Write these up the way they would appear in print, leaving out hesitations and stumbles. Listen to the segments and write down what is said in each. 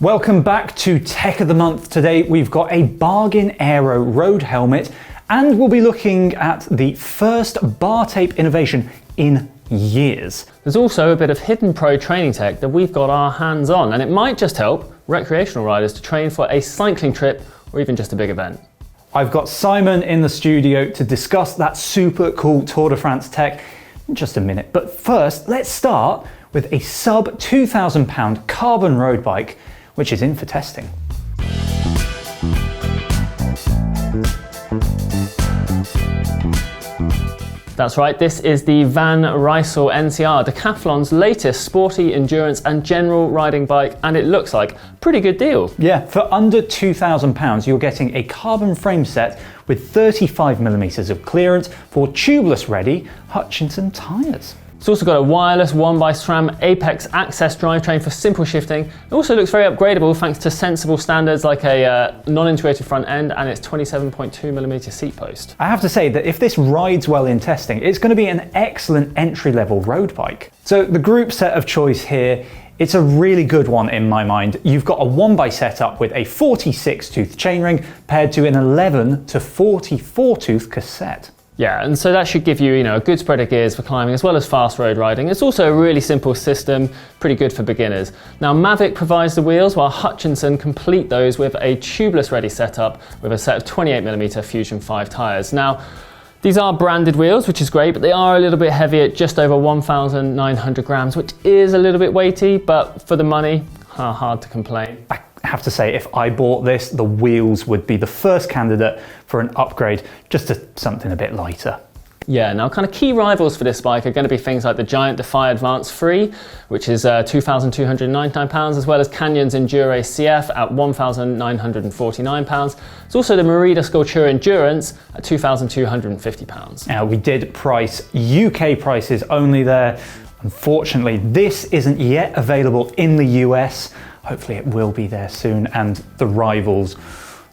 Welcome back to Tech of the Month. Today we've got a bargain aero road helmet and we'll be looking at the first bar tape innovation in years. There's also a bit of hidden pro training tech that we've got our hands on, and it might just help recreational riders to train for a cycling trip or even just a big event. I've got Simon in the studio to discuss that super cool Tour de France tech in just a minute. But first, let's start with a sub £2,000 carbon road bike, which is in for testing. That's right, this is the Van Rysel NCR, Decathlon's latest sporty endurance and general riding bike, and it looks like a pretty good deal. Yeah, for under £2,000 you're getting a carbon frame set with 35mm of clearance for tubeless ready Hutchinson tyres. It's also got a wireless 1x Apex Access drivetrain for simple shifting. It also looks very upgradable thanks to sensible standards like a non-integrated front end and its 27.2mm seat post. I have to say that if this rides well in testing, it's going to be an excellent entry-level road bike. So the Groupset of choice here, it's a really good one in my mind. You've got a 1x setup with a 46-tooth chainring paired to an 11 to 44-tooth cassette. Yeah, and so that should give you, a good spread of gears for climbing as well as fast road riding. It's also a really simple system, pretty good for beginners. Now, Mavic provides the wheels, while Hutchinson complete those with a tubeless ready setup with a set of 28mm Fusion 5 tyres. Now, these are branded wheels, which is great, but they are a little bit heavy at just over 1,900 grams, which is a little bit weighty, but for the money, hard to complain. I have to say, if I bought this, the wheels would be the first candidate for an upgrade, just to something a bit lighter. Yeah, now kind of key rivals for this bike are going to be things like the Giant Defy Advance 3, which is £2,299, as well as Canyon's Endure CF at £1,949. It's also the Merida Sculptura Endurance at £2,250. Now, we did price UK prices only there. Unfortunately, this isn't yet available in the US. Hopefully it will be there soon, and the rivals,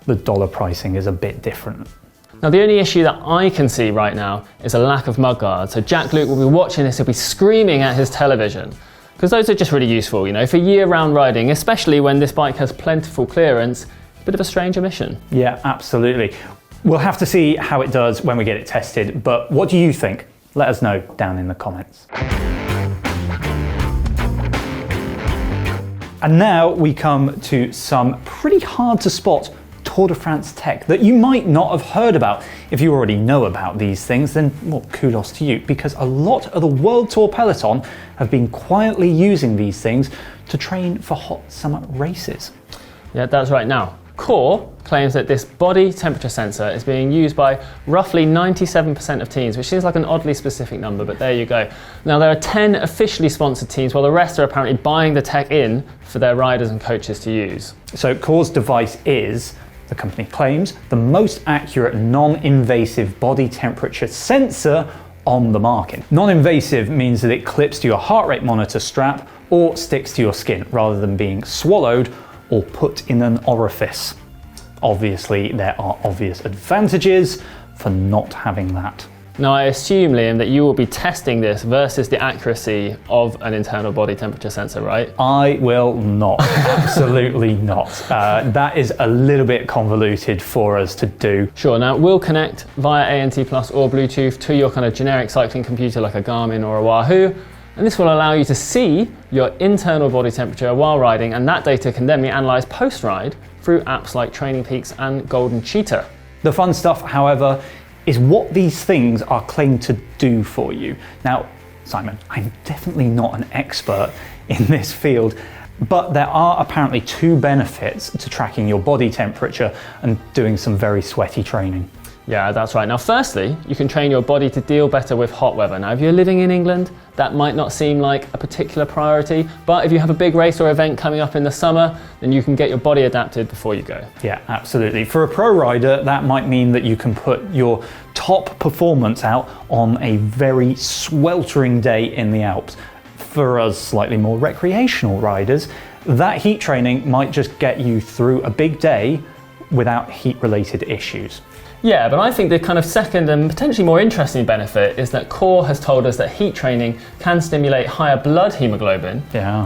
the dollar pricing is a bit different. Now, the only issue that I can see right now is a lack of mudguard. So Jack Luke will be watching this, he'll be screaming at his television, because those are just really useful, for year-round riding, especially when this bike has plentiful clearance. A bit of a strange omission. Yeah, absolutely. We'll have to see how it does when we get it tested, but what do you think? Let us know down in the comments. And now we come to some pretty hard to spot Tour de France tech that you might not have heard about. If you already know about these things, then well, kudos to you, because a lot of the World Tour peloton have been quietly using these things to train for hot summer races. Yeah, that's right. Now, Core claims that this body temperature sensor is being used by roughly 97% of teams, which seems like an oddly specific number, but there you go. Now, there are 10 officially sponsored teams, while the rest are apparently buying the tech in for their riders and coaches to use. So Core's device is, the company claims, the most accurate non-invasive body temperature sensor on the market. Non-invasive means that it clips to your heart rate monitor strap or sticks to your skin rather than being swallowed or put in an orifice. Obviously, there are obvious advantages for not having that. Now, I assume, Liam, that you will be testing this versus the accuracy of an internal body temperature sensor, right? I will not, absolutely not. That is a little bit convoluted for us to do. Sure, now we'll connect via ANT Plus or Bluetooth to your kind of generic cycling computer like a Garmin or a Wahoo, and this will allow you to see your internal body temperature while riding, and that data can then be analysed post-ride through apps like Training Peaks and Golden Cheetah. The fun stuff, however, is what these things are claimed to do for you. Now, Simon, I'm definitely not an expert in this field, but there are apparently two benefits to tracking your body temperature and doing some very sweaty training. Yeah, that's right. Now, firstly, you can train your body to deal better with hot weather. Now, if you're living in England, that might not seem like a particular priority, but if you have a big race or event coming up in the summer, then you can get your body adapted before you go. Yeah, absolutely. For a pro rider, that might mean that you can put your top performance out on a very sweltering day in the Alps. For us slightly more recreational riders, that heat training might just get you through a big day without heat-related issues. Yeah, but I think the kind of second and potentially more interesting benefit is that Core has told us that heat training can stimulate higher blood hemoglobin,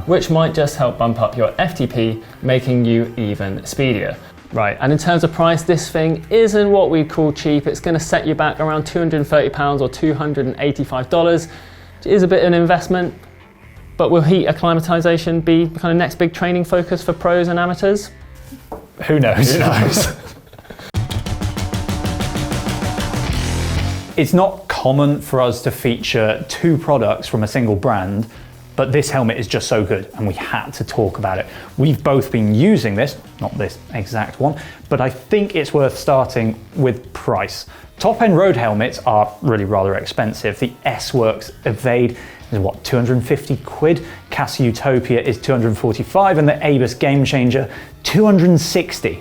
which might just help bump up your FTP, making you even speedier. Right, and in terms of price, this thing isn't what we'd call cheap. It's going to set you back around £230 or $285. It is a bit of an investment, but will heat acclimatization be the kind of next big training focus for pros and amateurs? Who knows? Who knows? It's not common for us to feature two products from a single brand, but this helmet is just so good and we had to talk about it. We've both been using this, not this exact one, but I think it's worth starting with price. Top-end road helmets are really rather expensive. The S-Works Evade is what, 250 quid? Casio Utopia is 245 and the Abus Game Changer, 260.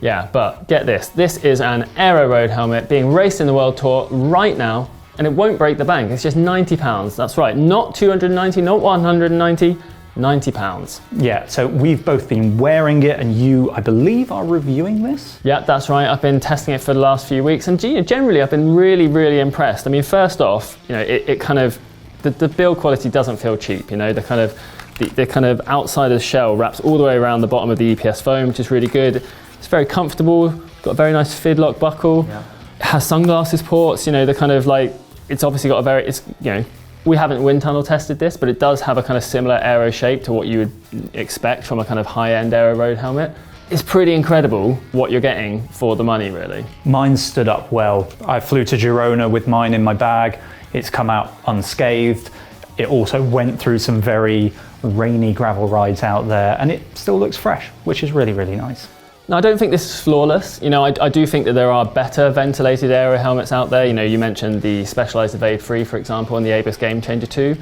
Yeah, but get this. This is an aero road helmet being raced in the World Tour right now, and it won't break the bank. It's just £90. That's right, not 290, not 190, £90. Yeah, so we've both been wearing it and you, I believe, are reviewing this? Yeah, that's right. I've been testing it for the last few weeks and generally I've been really, really impressed. I mean, first off, you know, it kind of, the build quality doesn't feel cheap, you know, the kind of outside of the shell wraps all the way around the bottom of the EPS foam, which is really good. It's very comfortable, got a very nice fidlock buckle. Yeah. It has sunglasses ports, you know, the kind of like, it's obviously got a very, it's, you know, we haven't wind tunnel tested this, but it does have a kind of similar aero shape to what you would expect from a kind of high-end aero road helmet. It's pretty incredible what you're getting for the money, really. Mine stood up well. I flew to Girona with mine in my bag. It's come out unscathed. It also went through some very rainy gravel rides out there and it still looks fresh, which is really, really nice. Now, I don't think this is flawless. You know, I do think that there are better ventilated aero helmets out there. You know, you mentioned the Specialized Evade 3, for example, and the Abus Game Changer 2.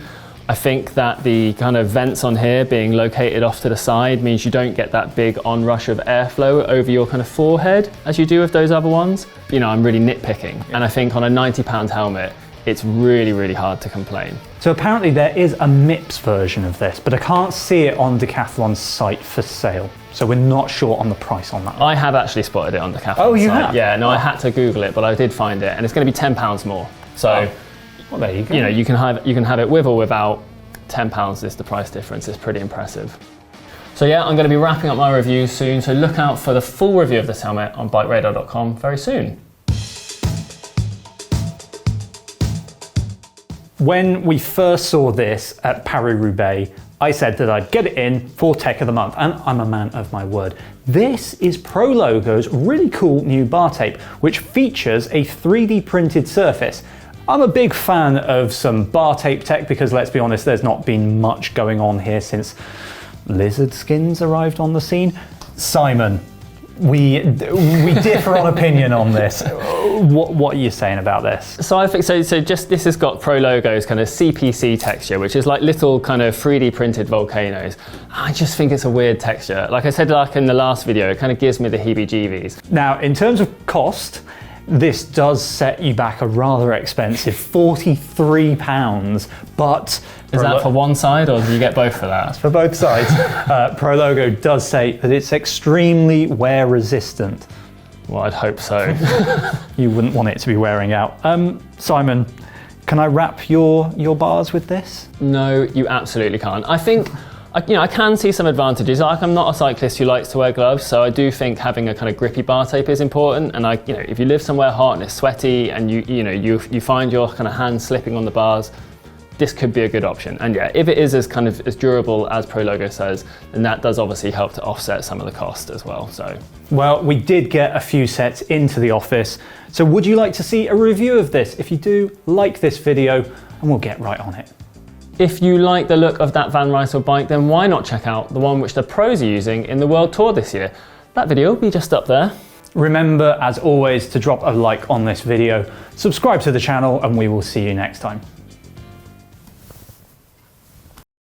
I think that the kind of vents on here being located off to the side means you don't get that big onrush of airflow over your kind of forehead as you do with those other ones. You know, I'm really nitpicking. Yeah. And I think on a £90 helmet, it's really, really hard to complain. So apparently there is a MIPS version of this, but I can't see it on Decathlon's site for sale. So we're not sure on the price on that. I have actually spotted it on Decathlon's site. Oh, you have? Yeah, no, I had to Google it, but I did find it, and it's going to be £10 more. So, well, there you go. You know, you can have it with or without. £10 is the price difference. It's pretty impressive. So yeah, I'm going to be wrapping up my review soon. So look out for the full review of this helmet on BikeRadar.com very soon. When we first saw this at Paris-Roubaix, I said that I'd get it in for Tech of the Month, and I'm a man of my word. This is Prologo's really cool new bar tape, which features a 3D printed surface. I'm a big fan of some bar tape tech because, let's be honest, there's not been much going on here since lizard skins arrived on the scene. Simon, we differ on opinion on this. What are you saying about this? So I think so just this has got Prologo's kind of CPC texture, which is like little kind of 3D printed volcanoes. I just think it's a weird texture. Like I said, like in the last video, it kind of gives me the heebie-jeebies. Now, in terms of cost, this does set you back a rather expensive £43, but... Is that for one side or do you get both for that? That's for both sides. Prologo does say that it's extremely wear resistant. Well, I'd hope so. You wouldn't want it to be wearing out. Simon, can I wrap your bars with this? No, you absolutely can't. I think, you know, I can see some advantages. Like, I'm not a cyclist who likes to wear gloves, so I do think having a kind of grippy bar tape is important. And you know, if you live somewhere hot and it's sweaty and you find your kind of hands slipping on the bars, this could be a good option. And yeah, if it is as durable as Prologo says, then that does obviously help to offset some of the cost as well. So, well, we did get a few sets into the office. So would you like to see a review of this? If you do, like this video and we'll get right on it. If you like the look of that Van Rysel bike, then why not check out the one which the pros are using in the World Tour this year? That video will be just up there. Remember, as always, to drop a like on this video, subscribe to the channel, and we will see you next time.